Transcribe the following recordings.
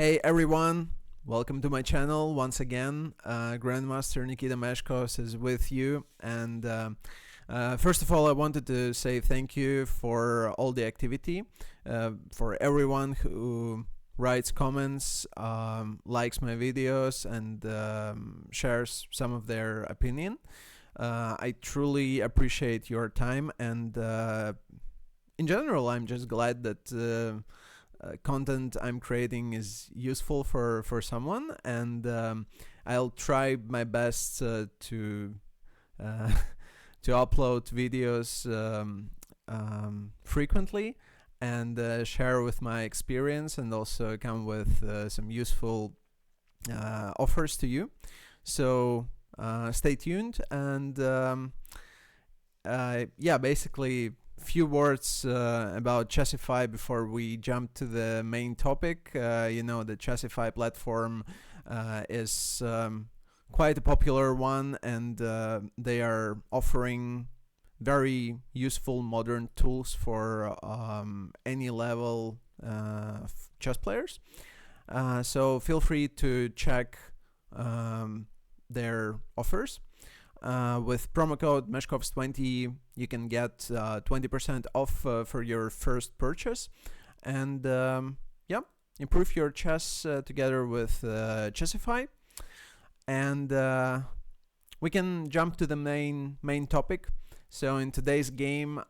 Hey everyone, welcome to my channel once again. Grandmaster Nikita.MESHKOVS is with you, and first of all I wanted to say thank you for all the activity, for everyone who writes comments, likes my videos, and shares some of their opinion. I truly appreciate your time, and in general I'm just glad that content I'm creating is useful for someone, and I'll try my best to uh, to upload videos frequently and share with my experience, and also come with some useful offers to you. So stay tuned, and yeah, basically few words about Chessify before we jump to the main topic. The Chessify platform is quite a popular one, and they are offering very useful modern tools for any level chess players. So feel free to check their offers. With promo code MESHKOVS20 you can get 20% off for your first purchase, and improve your chess together with Chessify. And we can jump to the main topic. So in today's game,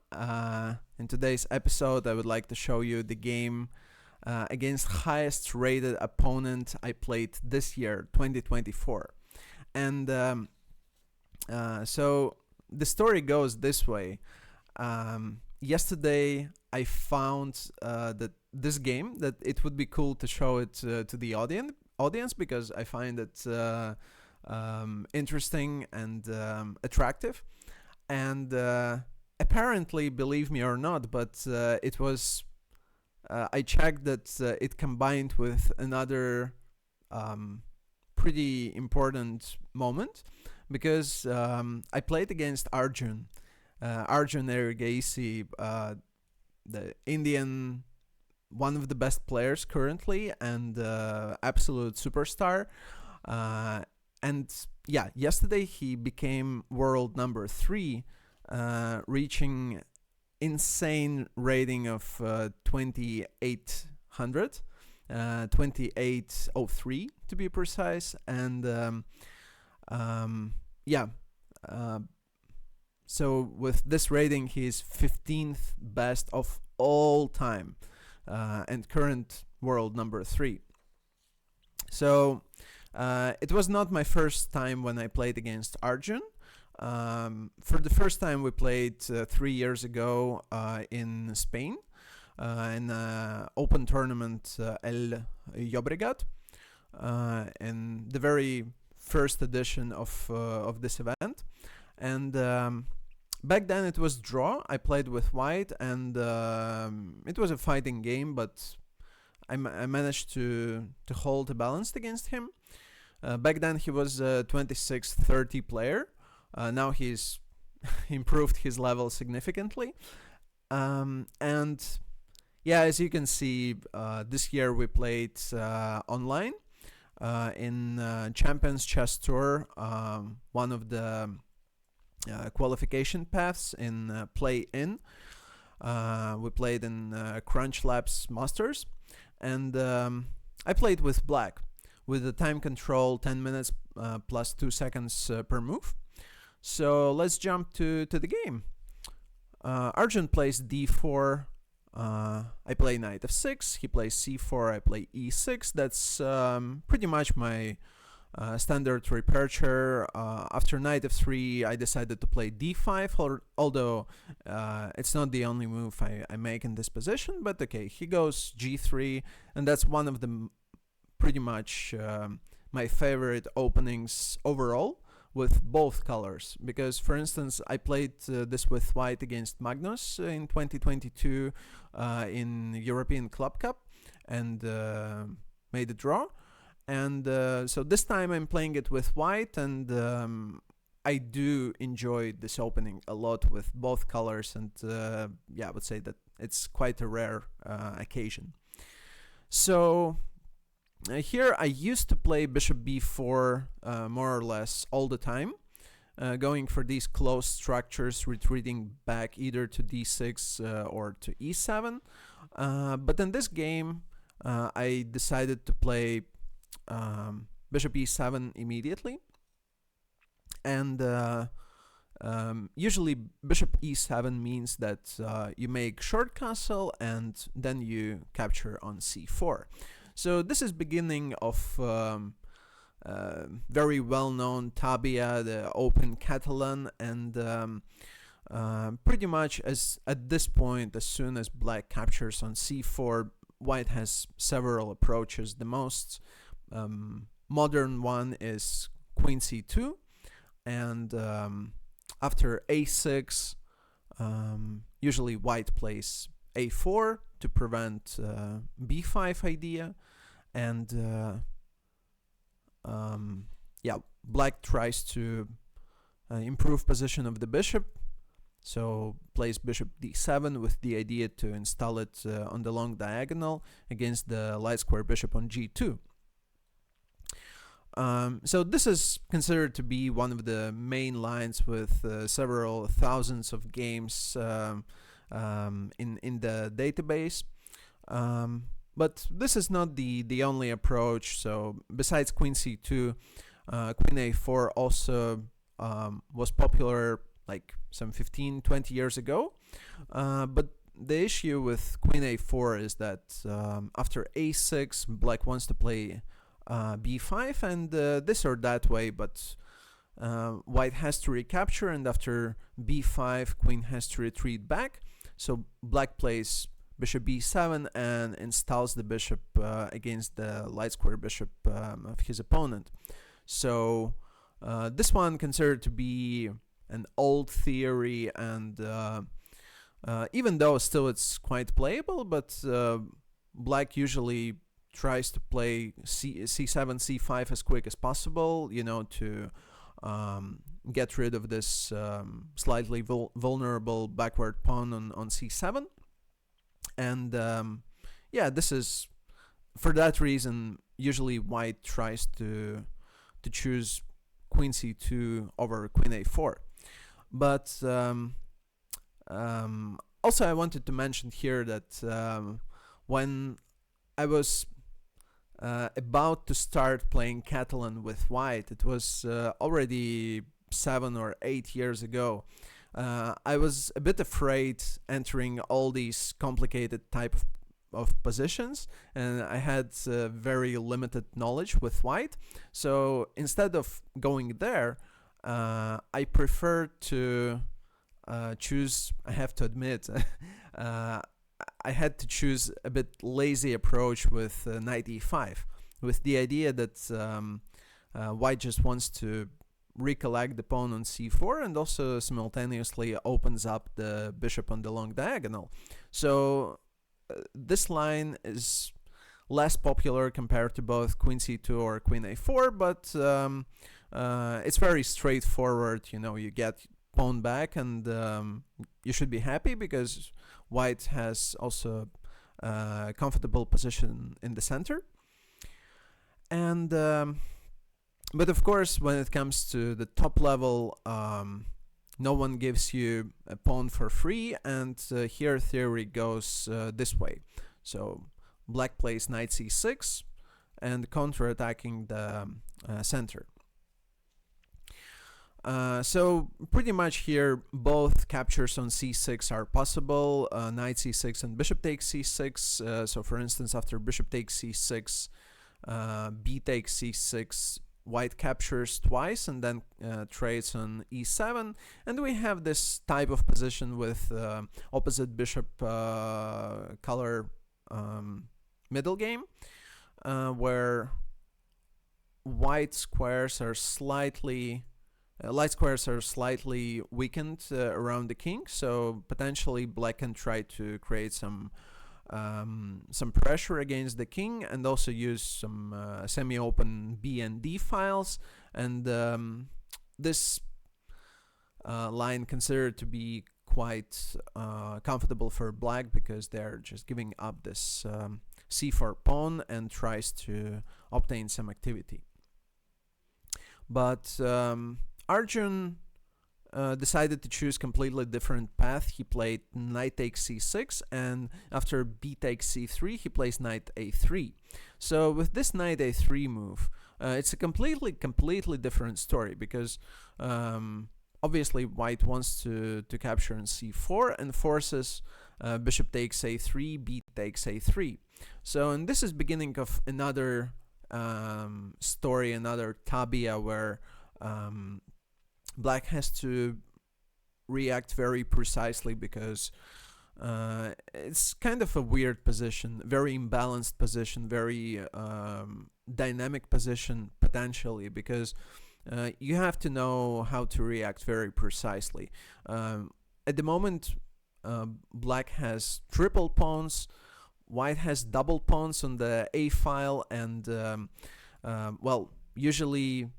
in today's episode, I would like to show you the game against highest rated opponent I played this year, 2024. And so the story goes this way. Yesterday I found that this game, that it would be cool to show it to the audience, because I find it interesting and attractive. And apparently, believe me or not, but it was I checked that it combined with another pretty important moment, because I played against Arjun Erigaisi, the Indian, one of the best players currently, and absolute superstar. And yeah, yesterday he became world number 3, reaching insane rating of 2800. 2803 to be precise, and so with this rating he is 15th best of all time, and current world number 3. So it was not my first time when I played against Arjun. For the first time we played 3 years ago in Spain, in open tournament El Llobregat, in the very first edition of this event. And back then it was draw. I played with white, and it was a fighting game, but I managed to hold a balanced against him. Back then he was a 26-30 player. Now he's improved his level significantly. And yeah, as you can see, this year we played online in Champions Chess Tour, one of the qualification paths in play-in. We played in Crunch Labs Masters, and I played with black, with the time control 10 minutes plus 2 seconds per move. So let's jump to the game. Arjun plays d4, I play knight f6, he plays c4, I play e6. That's pretty much my standard repertoire. After knight f3 I decided to play d5, although it's not the only move I make in this position, but okay, he goes g3, and that's one of the pretty much my favorite openings overall, with both colors, because for instance I played this with white against Magnus in 2022 in European Club Cup, and made a draw. And so this time I'm playing it with white, and I do enjoy this opening a lot with both colors, and yeah, I would say that it's quite a rare occasion. So Here I used to play bishop b4 more or less all the time, going for these closed structures, retreating back either to d6 or to e7. But in this game, I decided to play bishop e7 immediately. And usually bishop e7 means that you make short castle and then you capture on c4. So this is beginning of very well-known Tabia, the open Catalan, and pretty much at this point, as soon as black captures on c4, white has several approaches. The most modern one is queen c2, and after a6, usually white plays a4 to prevent b5 idea, and black tries to improve position of the bishop, so plays bishop d7 with the idea to install it on the long diagonal against the light square bishop on g2. So this is considered to be one of the main lines with several thousands of games in the database. But this is not the only approach. So besides queen c2, queen a4 also was popular like some 15-20 years ago. But the issue with queen a4 is that after a6, black wants to play b5 and this or that way, but white has to recapture, and after b5, queen has to retreat back. So black plays bishop b7 and installs the bishop against the light square bishop of his opponent. So this one considered to be an old theory, and even though still it's quite playable, but black usually tries to play c7, c5 as quick as possible, to get rid of this slightly vulnerable backward pawn on c7. And this is, for that reason, usually white tries to choose queen c2 over queen a4. But also I wanted to mention here that when I was about to start playing Catalan with white, it was already 7 or 8 years ago. I was a bit afraid entering all these complicated type of positions, and I had very limited knowledge with white. So instead of going there, I prefer to choose, I have to admit, I had to choose a bit lazy approach with knight e5, with the idea that white just wants to recollect the pawn on c4 and also simultaneously opens up the bishop on the long diagonal. So this line is less popular compared to both queen c2 or queen a4, but it's very straightforward. You get pawn back, and you should be happy because white has also a comfortable position in the center. And but of course, when it comes to the top level, no one gives you a pawn for free, and here theory goes this way. So black plays knight c6 and counter-attacking the center. So pretty much here both captures on c6 are possible, knight c6 and bishop takes c6. So for instance, after bishop takes c6, b takes c6, white captures twice and then trades on e7, and we have this type of position with opposite bishop color middle game, where white squares are slightly light squares are slightly weakened around the king, so potentially black can try to create some pressure against the king and also use some semi-open B and D files, and this line considered to be quite comfortable for black because they're just giving up this c4 pawn and tries to obtain some activity. But Arjun decided to choose completely different path. He played knight takes c6, and after b takes c3, he plays knight a3. So with this knight a3 move, it's a completely different story, because obviously white wants to capture in c4 and forces bishop takes a3, b takes a3. So, and this is beginning of another story, another tabia, where black has to react very precisely, because it's kind of a weird position, very imbalanced position, very dynamic position potentially, because you have to know how to react very precisely. At the moment, black has triple pawns, white has double pawns on the a file, and well, usually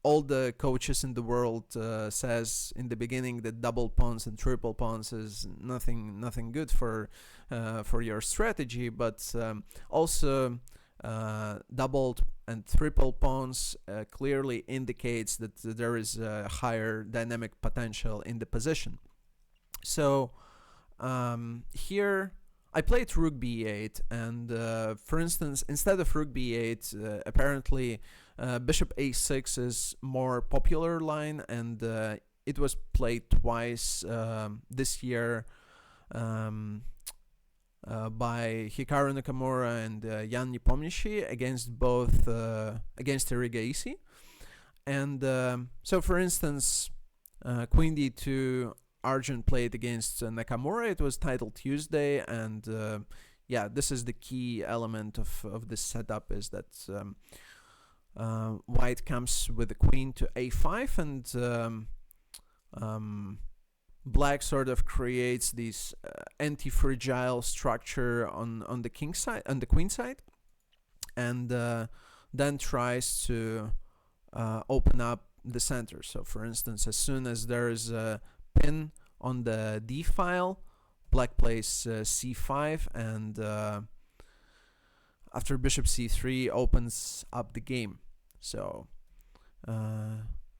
all the coaches in the world says in the beginning that double pawns and triple pawns is nothing good for your strategy, but also doubled and triple pawns clearly indicates that there is a higher dynamic potential in the position. So here I played rook b8, and for instance, instead of rook b8, apparently bishop a6 is more popular line, and it was played twice this year by Hikaru Nakamura and Jan Nepomniachtchi against Erigaisi. And so, for instance, Queen d2, Arjun played against Nakamura. It was title Tuesday, and yeah, this is the key element of this setup, is that white comes with the queen to a5, and black sort of creates this anti-fragile structure on the king side, on the queen side, and then tries to open up the center. So, for instance, as soon as there is a pin on the d file, black plays c5, and after bishop c3 opens up the game. So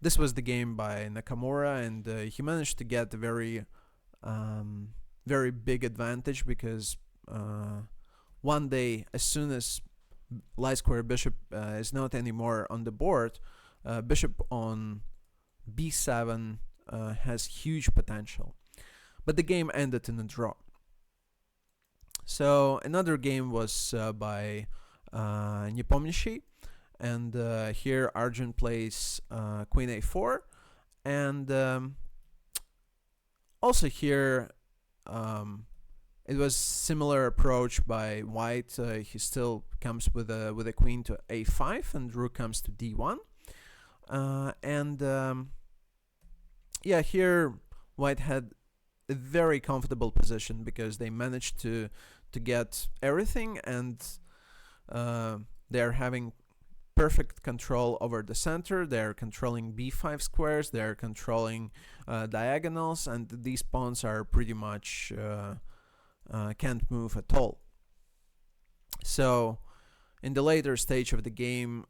this was the game by Nakamura, and he managed to get a very big advantage, because one day, as soon as light square bishop is not anymore on the board, bishop on b7 has huge potential. But the game ended in a draw. So another game was by Nepomniachtchi, and here Arjun plays queen a4, and also here it was similar approach by white. He still comes with a queen to a5, and rook comes to d1, and yeah, here white had a very comfortable position, because they managed to get everything, and they're having perfect control over the center. They're controlling b5 squares, they're controlling diagonals, and these pawns are pretty much can't move at all. So in the later stage of the game,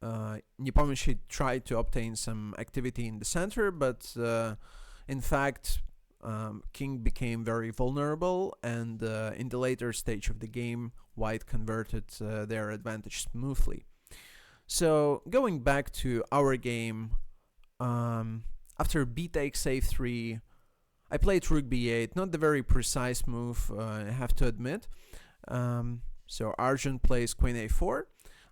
Nepomniachtchi tried to obtain some activity in the center, but in fact king became very vulnerable, and in the later stage of the game, white converted their advantage smoothly. So going back to our game, after b takes a3, I played rook b8, not the very precise move, I have to admit. So Arjun plays queen a4,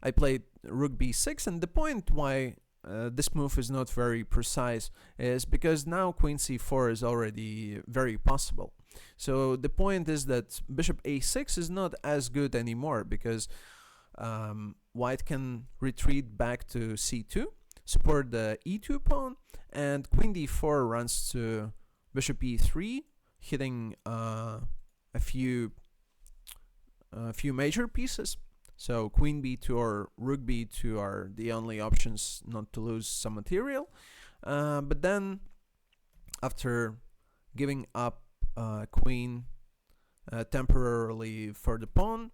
I played rook b6, and the point why this move is not very precise is because now queen c4 is already very possible. So the point is that bishop a6 is not as good anymore, because white can retreat back to c2, support the e2 pawn, and queen d4 runs to bishop e3, hitting a few major pieces. So queen b2 or rook b2 are the only options not to lose some material. But then, after giving up queen temporarily for the pawn.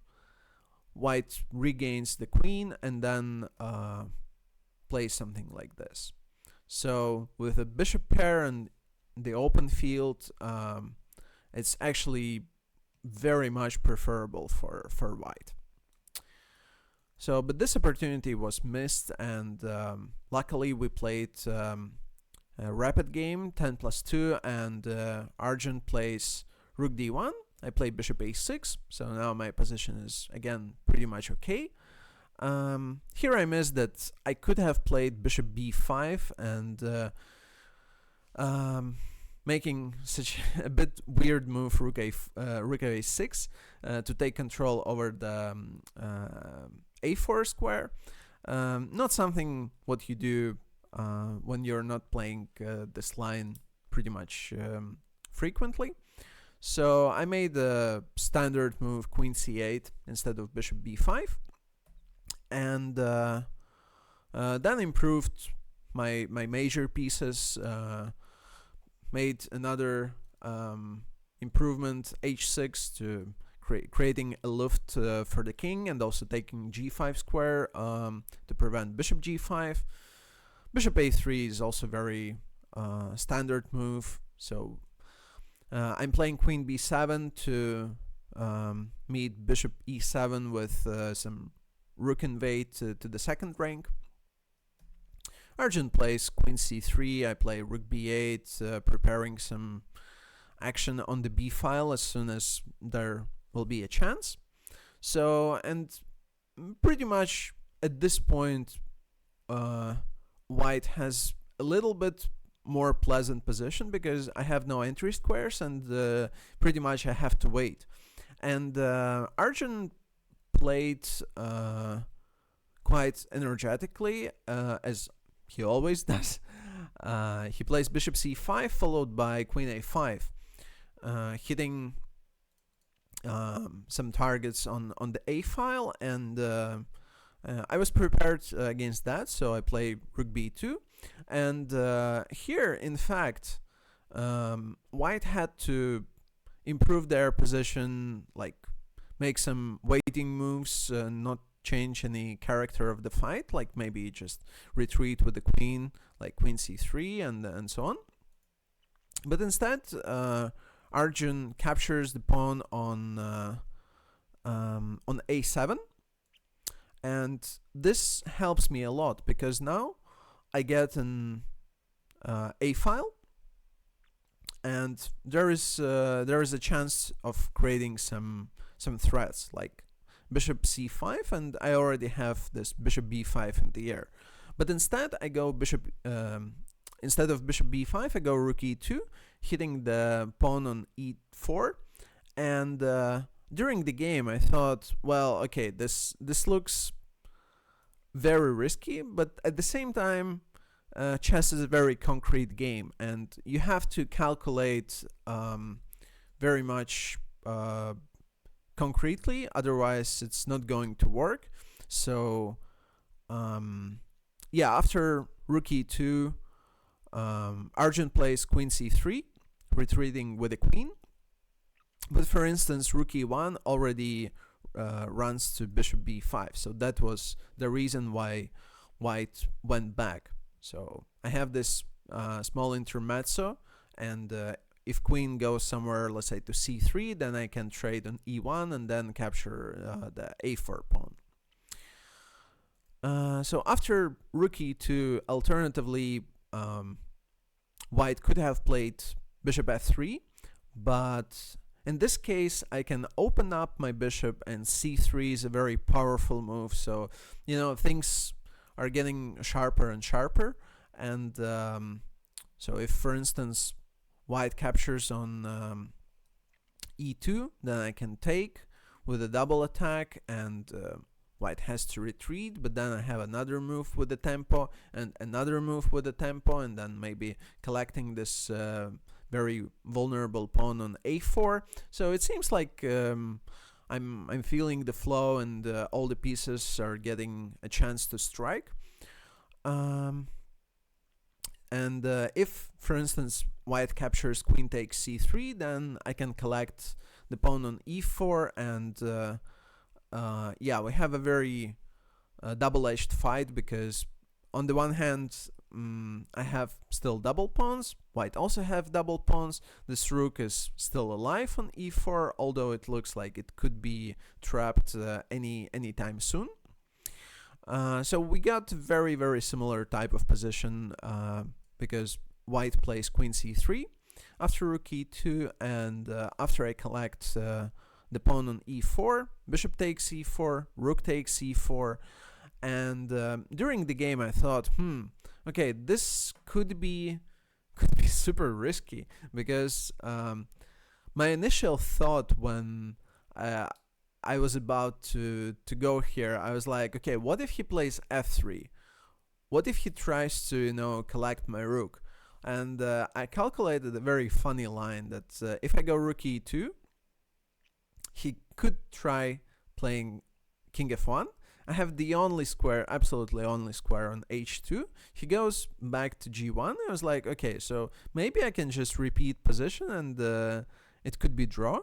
White regains the queen and then plays something like this. So with a bishop pair and the open field, it's actually very much preferable for white. So, but this opportunity was missed, and luckily we played a rapid game, 10+2, and Argent plays rook d1. I play bishop a6, so now my position is again pretty much okay. Here I missed that I could have played bishop b5 and making such a bit weird move, rook a6, to take control over the a4 square. Not something what you do when you're not playing this line pretty much frequently. So I made the standard move queen c8 instead of bishop b5, and then improved my major pieces. Made another improvement, h6, to creating a luft for the king, and also taking g5 square to prevent bishop g5. Bishop a3 is also very standard move, so I'm playing queen b7 to meet bishop e7 with some rook invade to the second rank. Argent plays queen c3, I play rook b8, preparing some action on the b file as soon as there will be a chance. So, and pretty much at this point, white has a little bit more pleasant position because I have no entry squares, and pretty much I have to wait. And Argent played quite energetically, as he always does. He plays bishop c5 followed by queen a5, hitting some targets on the a file, and I was prepared against that, so I play rook b2. And here, in fact, white had to improve their position, like make some waiting moves, not change any character of the fight, like maybe just retreat with the queen, like queen c3 and so on. But instead, Arjun captures the pawn on a7, and this helps me a lot because now I get an a file, and there is a chance of creating some threats like bishop c5, and I already have this bishop b5 in the air. But instead, I go instead of bishop b5, I go rook e2, hitting the pawn on e4. And during the game, I thought, well, okay, this looks very risky, but at the same time, chess is a very concrete game, and you have to calculate very much concretely, otherwise it's not going to work. So yeah, after rook e2, Argent plays queen c3, retreating with the queen. But for instance, rook e1 already runs to bishop b5, so that was the reason why white went back. So I have this small intermezzo, and if queen goes somewhere, let's say to c3, then I can trade on e1 and then capture the a4 pawn. So after rook e2, alternatively, white could have played bishop f3, but in this case, I can open up my bishop, and c3 is a very powerful move. So, you know, things are getting sharper and sharper. And so if, for instance, white captures on e2, then I can take with a double attack, and white has to retreat, but then I have another move with the tempo and another move with the tempo, and then maybe collecting this very vulnerable pawn on a4. So it seems like I'm feeling the flow, and all the pieces are getting a chance to strike. And if, for instance, white captures queen takes c3, then I can collect the pawn on e4, and yeah, we have a very double-edged fight, because on the one hand, I have still double pawns, white also have double pawns, this rook is still alive on e4, although it looks like it could be trapped anytime soon. So we got very, very similar type of position, because white plays queen c3 after rook e2, and after I collect the pawn on e4, bishop takes e4, rook takes e4, and during the game I thought, okay, this could be super risky, because my initial thought when I was about to go here, I was like, okay, what if he plays f3? What if he tries to, collect my rook? And I calculated a very funny line that if I go rook e2, he could try playing king f1. I have the only square, absolutely only square on h2. He goes back to g1. I was like, okay, so maybe I can just repeat position and it could be draw.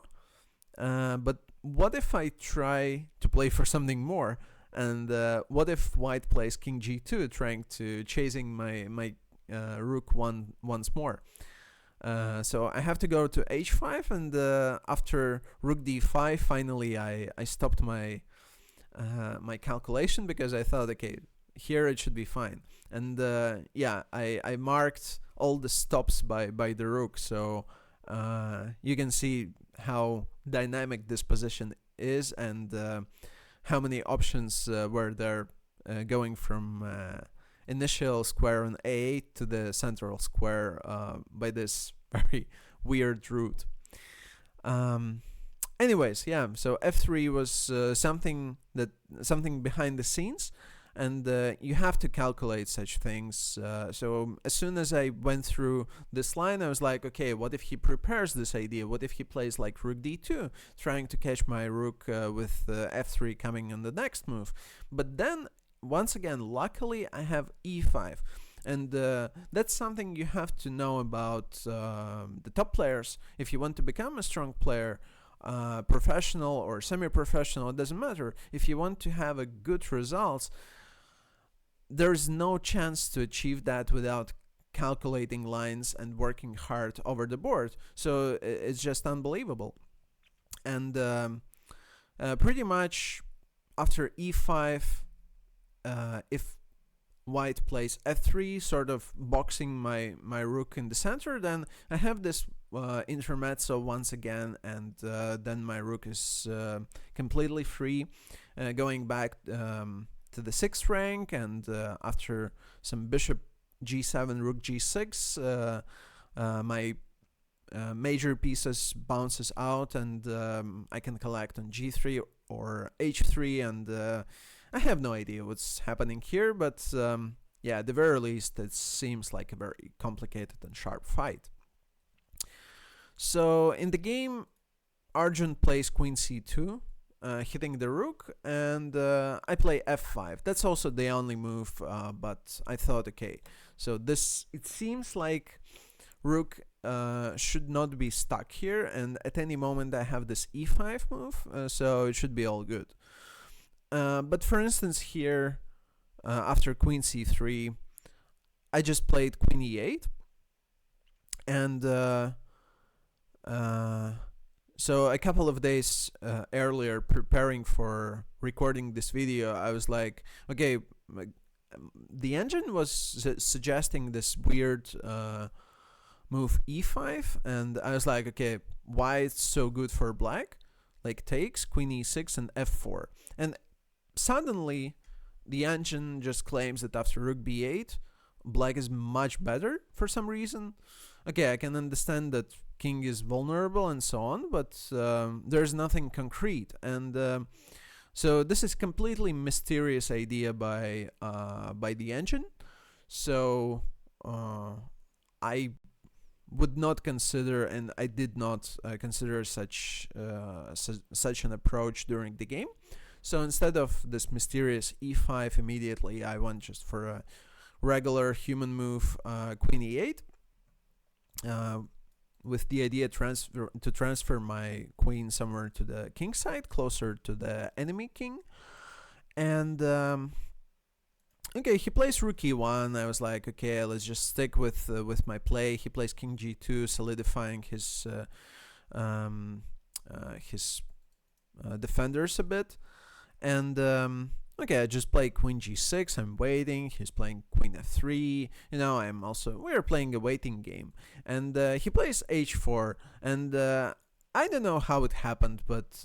But what if I try to play for something more? And what if white plays king g2, trying to chasing my rook once more? So I have to go to h5, and after rook d5, finally I stopped my my calculation, because I thought, okay, here it should be fine. And yeah, I marked all the stops by the rook, so you can see how dynamic this position is, and how many options were there, going from initial square on a8 to the central square by this very weird route. Anyways, yeah, so f3 was something behind the scenes, and you have to calculate such things. So as soon as I went through this line, I was like, okay, what if he prepares this idea? What if he plays like rook d2, trying to catch my rook with f3 coming on the next move? But then, once again, luckily, I have e5. And that's something you have to know about the top players. If you want to become a strong player, professional or semi-professional, it doesn't matter. If you want to have a good results, there's no chance to achieve that without calculating lines and working hard over the board. So it's just unbelievable. And pretty much after e5, if white plays f3, sort of boxing my rook in the center, then I have this intermezzo once again, and then my rook is completely free, going back to the 6th rank, and after some bishop g7, rook g6, my major pieces bounces out, and I can collect on g3 or h3, and I have no idea what's happening here, but yeah, at the very least, it seems like a very complicated and sharp fight. So in the game, Arjun plays queen c2, hitting the rook, and I play f5. That's also the only move, but I thought, okay, so it seems like rook should not be stuck here, and at any moment I have this e5 move, so it should be all good. But for instance here, after queen c3, I just played queen e8, and so a couple of days earlier, preparing for recording this video, I was like, okay, the engine was suggesting this weird move e5, and I was like, okay, why it's so good for black? Like takes, queen e6, and f4. And suddenly, the engine just claims that after rook b8, black is much better for some reason. Okay, I can understand that king is vulnerable and so on, but there's nothing concrete. And so this is completely mysterious idea by the engine. So I would not consider, and I did not consider such an approach during the game. So instead of this mysterious e5 immediately, I went just for a regular human move, queen e8. with the idea to transfer my queen somewhere to the king side, closer to the enemy king. And okay, he plays rook e1. I was like, okay, let's just stick with my play. He plays king g2, solidifying his defenders a bit. And okay, I just play queen g6. I'm waiting. He's playing queen f3. We're playing a waiting game. And he plays h4. And I don't know how it happened, but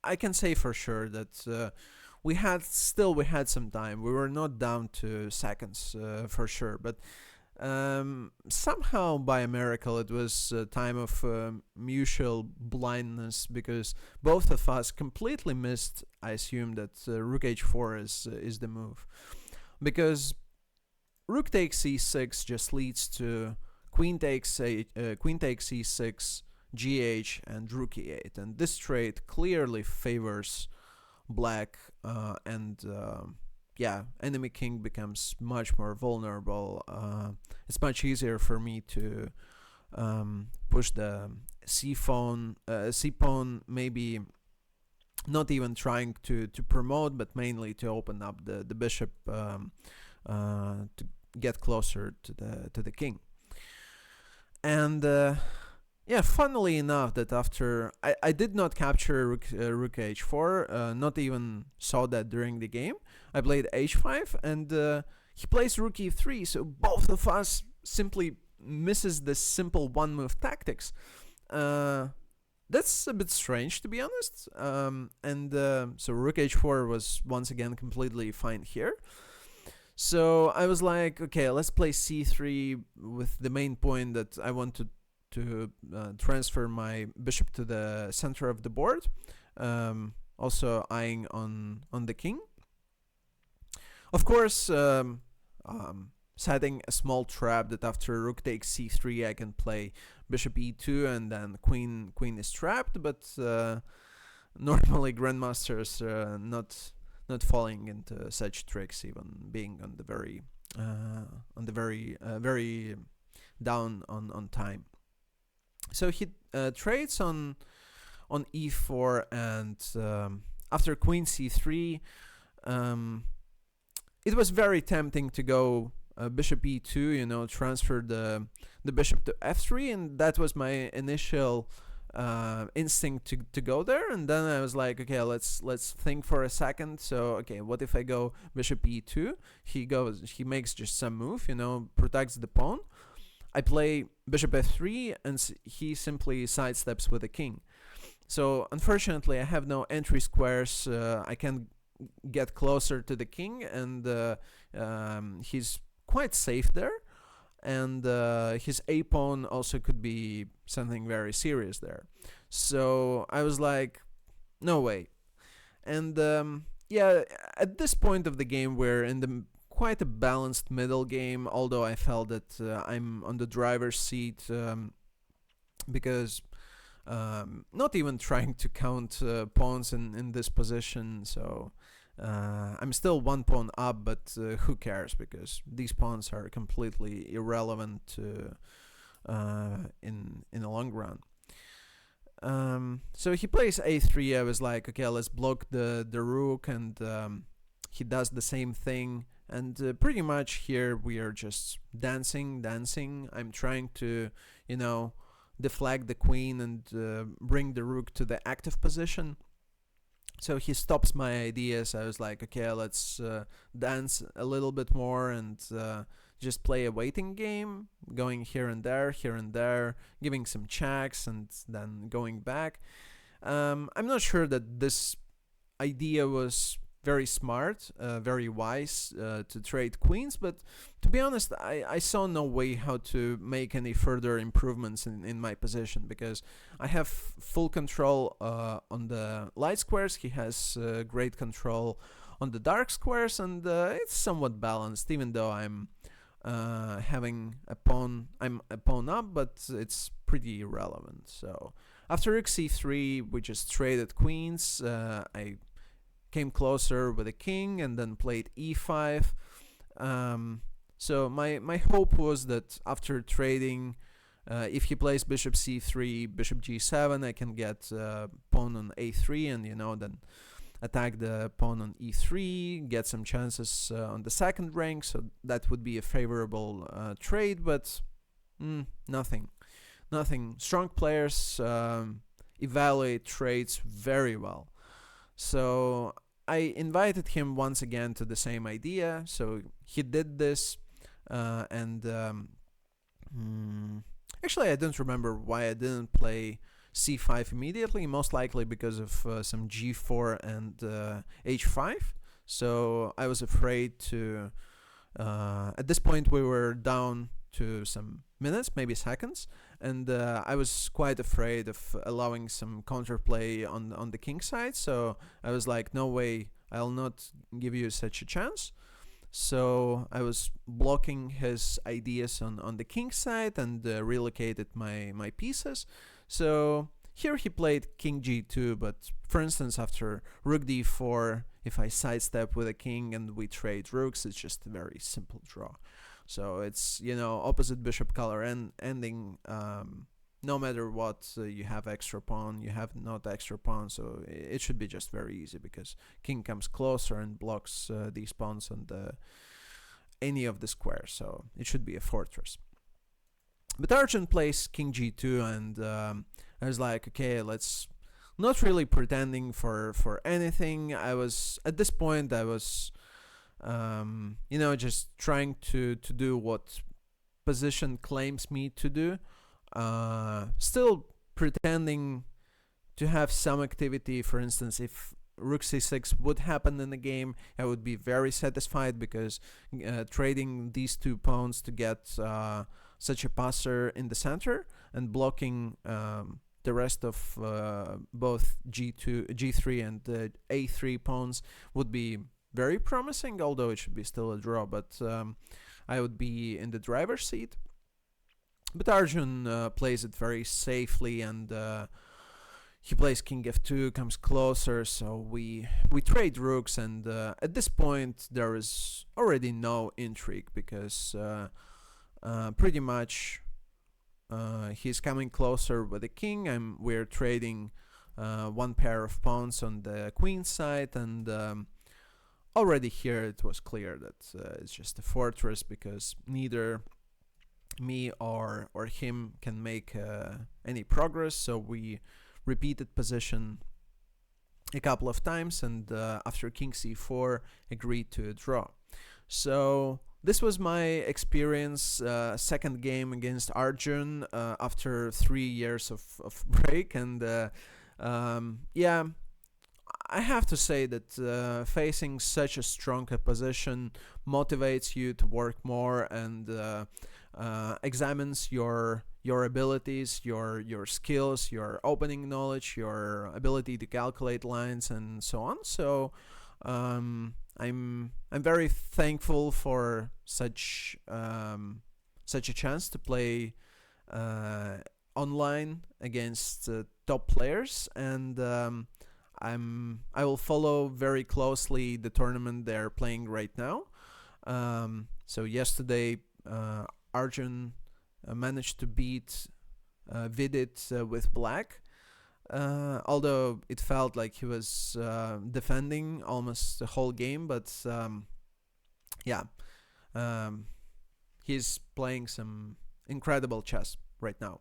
I can say for sure that we had some time. We were not down to seconds for sure, but somehow by a miracle it was a time of mutual blindness, because both of us completely missed, I assume, that rook h4 is the move, because rook takes e6 just leads to queen takes e6, gh, and rook e8, and this trade clearly favors black, and enemy king becomes much more vulnerable. It's much easier for me to push the c pawn, maybe not even trying to promote, but mainly to open up the bishop, to get closer to the king. And funnily enough, that after I did not capture rook h4, not even saw that during the game. I played h5, and he plays rook e3, so both of us simply misses the simple one-move tactics. That's a bit strange, to be honest. So rook h4 was once again completely fine here. So I was like, okay, let's play c3 with the main point that I want to transfer my bishop to the center of the board, also eyeing on the king. Of course, setting a small trap that after rook takes c3 I can play bishop e2 and then queen is trapped, but normally grandmasters are not falling into such tricks, even being on the very down on time. So he trades on e4, and after queen c3, it was very tempting to go bishop e2, transfer the bishop to f3, and that was my initial instinct to go there. And then I was like, okay, let's think for a second. So okay, what if I go bishop e2? He makes just some move, protects the pawn. I play bishop f3, and he simply sidesteps with the king. So unfortunately, I have no entry squares. I can get closer to the king, and he's quite safe there. And his a pawn also could be something very serious there. So I was like, no way. And at this point of the game, we're in the quite a balanced middle game, although I felt that I'm on the driver's seat, because not even trying to count pawns in this position, so I'm still one pawn up, but who cares, because these pawns are completely irrelevant in the long run. So he plays a3. I was like, okay, let's block the rook, and he does the same thing. And pretty much here we are just dancing. I'm trying to, deflect the queen and bring the rook to the active position. So he stops my ideas. I was like, okay, let's dance a little bit more and just play a waiting game, going here and there, giving some checks and then going back. I'm not sure that this idea was very smart, very wise to trade queens, but to be honest, I saw no way how to make any further improvements in my position, because I have full control on the light squares. He has great control on the dark squares, and it's somewhat balanced, even though I'm having a pawn up, but it's pretty irrelevant. So after rook c3, we just traded queens. I came closer with a king and then played e5. So my hope was that after trading If he plays bishop c3, bishop g7, I can get pawn on a3, and then attack the pawn on e3, get some chances on the second rank, so that would be a favorable trade, but nothing. Strong players evaluate trades very well. So I invited him once again to the same idea, so he did this, and actually I don't remember why I didn't play c5 immediately, most likely because of some g4 and h5. So I was afraid to, at this point we were down to some minutes, maybe seconds, and I was quite afraid of allowing some counterplay on the king side, so I was like, no way, I'll not give you such a chance. So I was blocking his ideas on the king side and relocated my pieces. So here he played king g2, but for instance after rook d4, if I sidestep with a king and we trade rooks, it's just a very simple draw. So it's, opposite bishop color and ending, no matter what, you have extra pawn, you have not extra pawn, so it should be just very easy because king comes closer and blocks these pawns on any of the squares, so it should be a fortress. But Arjun plays king g2, and I was like, okay, let's not really pretending for anything. At this point I was just trying to do what position claims me to do, still pretending to have some activity. For instance, if rook c6 would happen in the game, I would be very satisfied because trading these two pawns to get such a passer in the center and blocking the rest of both g3 and a3 pawns would be very promising, although it should be still a draw, but I would be in the driver's seat. But Arjun plays it very safely, and he plays king f2, comes closer, so we trade rooks, and at this point there is already no intrigue because pretty much he's coming closer with the king, we're trading one pair of pawns on the queen side, and already here it was clear that it's just a fortress because neither me or him can make any progress, so we repeated position a couple of times, and after king c4 agreed to a draw. So this was my experience, second game against Arjun after 3 years of break, and yeah, I have to say that facing such a strong opposition motivates you to work more and examines your abilities, your skills, your opening knowledge, your ability to calculate lines, and so on. So I'm very thankful for such a chance to play online against top players, and I will follow very closely the tournament they're playing right now. So yesterday Arjun managed to beat Vidit with black, although it felt like he was defending almost the whole game, but yeah, he's playing some incredible chess right now.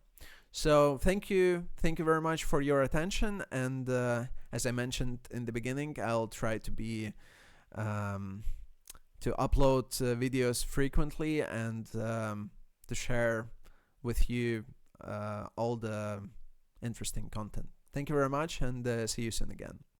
So thank you very much for your attention, and as I mentioned in the beginning, I'll try to be to upload videos frequently and to share with you all the interesting content. Thank you very much, and see you soon again.